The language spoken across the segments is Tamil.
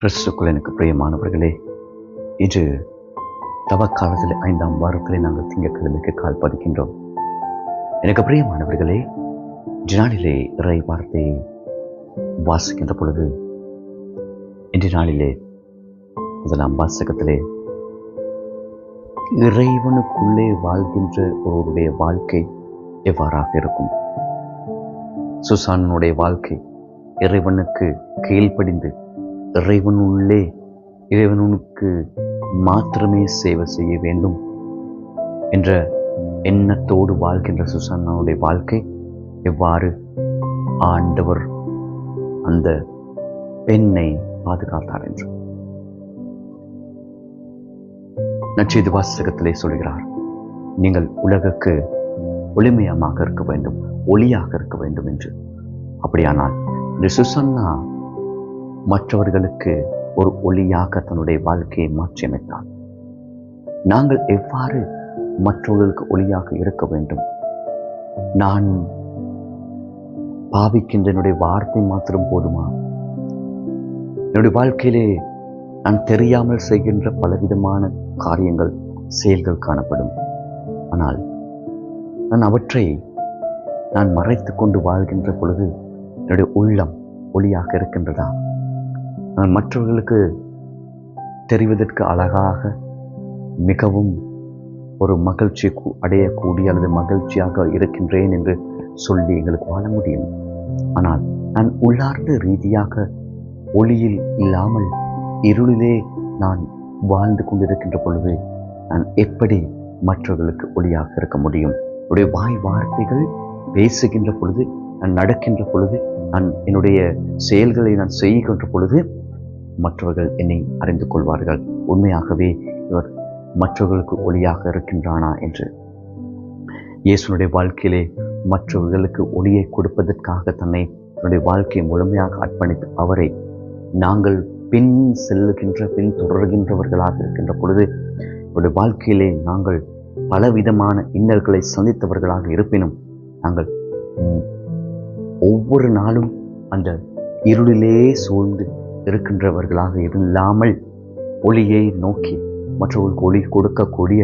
கிறிஸ்துக்குள் எனக்கு பிரியமானவர்களே, இன்று தவக்காலத்தில் 5ஆம் வாரத்திலே நாங்கள் திங்கட்கிழமைக்கு கால் பதிக்கின்றோம். எனக்கு பிரியமானவர்களே, இன்று நாளிலே இறை வார்த்தையை வாசிக்கின்ற பொழுது, இன்று நாளிலே முதலாம் வாசகத்திலே இறைவனுக்குள்ளே வாழ்கின்ற ஒருவருடைய வாழ்க்கை எவ்வாறாக இருக்கும்? சுசானுடைய வாழ்க்கை இறைவனுக்கு கீழ்ப்படிந்து இறைவனுக்கு மாத்திரமே சேவை செய்ய வேண்டும் என்ற எண்ணத்தோடு வாழ்கின்ற சுசானாவுடைய வாழ்க்கை எவ்வாறு ஆண்டவர் அந்த பெண்ணை பாதுகாத்தார் என்று நற்செய்தி வாசகத்திலே சொல்கிறார். நீங்கள் உலகுக்கு ஒளிமயமாக இருக்க வேண்டும், ஒளியாக இருக்க வேண்டும் என்று. அப்படியானால் இந்த சுசன்னா மற்றவர்களுக்கு ஒரு ஒளியாக தன்னுடைய வாழ்க்கையை மாற்றியமைத்தார். நாங்கள் எவ்வாறு மற்றவர்களுக்கு ஒளியாக இருக்க வேண்டும்? நான் பாவிக்கின்ற என்னுடைய வார்த்தை மாத்திரம் போதுமா? என்னுடைய வாழ்க்கையிலே நான் தெரியாமல் செய்கின்ற பலவிதமான காரியங்கள், செயல்கள் காணப்படும். ஆனால் நான் அவற்றை மறைத்து கொண்டு வாழ்கின்ற பொழுது என்னுடைய உள்ளம் ஒளியாக இருக்கின்றதா? நான் மற்றவர்களுக்கு தெரிவதற்கு அழகாக மிகவும் ஒரு மகிழ்ச்சி அடையக்கூடிய அல்லது மகிழ்ச்சியாக இருக்கின்றேன் என்று சொல்லி எங்களுக்கு வாழ முடியும். ஆனால் நான் உள்ளார்ந்த ரீதியாக ஒளியில் இல்லாமல் இருளிலே நான் வாழ்ந்து கொண்டிருக்கின்ற பொழுது நான் எப்படி மற்றவர்களுக்கு ஒளியாக இருக்க முடியும்? என்னுடைய வாய் வார்த்தைகள் பேசுகின்ற பொழுது, நான் நடக்கின்ற பொழுது, நான் என்னுடைய செயல்களை நான் செய்கின்ற பொழுது மற்றவர்கள் என்னை அறிந்து கொள்வார்கள். உண்மையாகவே இவர் மற்றவர்களுக்கு ஒளியாக இருக்கின்றானா என்று. இயேசுனுடைய வாழ்க்கையிலே மற்றவர்களுக்கு ஒளியை கொடுப்பதற்காக தன்னை தன்னுடைய வாழ்க்கையை முழுமையாக அர்ப்பணித்து அவரை நாங்கள் பின் தொடர்கின்றவர்களாக இருக்கின்ற பொழுது அவருடைய வாழ்க்கையிலே நாங்கள் பலவிதமான இன்னல்களை சந்தித்தவர்களாக இருப்பினும் நாங்கள் ஒவ்வொரு நாளும் அந்த இருளிலே சூழ்ந்து இருக்கின்றவர்களாக இல்லாமல் ஒளியை நோக்கி மற்றவர்களுக்கு ஒளி கொடுக்கக்கூடிய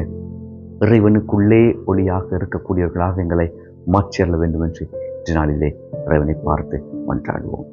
இறைவனுக்குள்ளே ஒளியாக இருக்கக்கூடியவர்களாக எங்களை மாற்றியல்ல வேண்டும் என்று இந்நாளிலே இறைவனை பார்த்து மன்றாடுவோம்.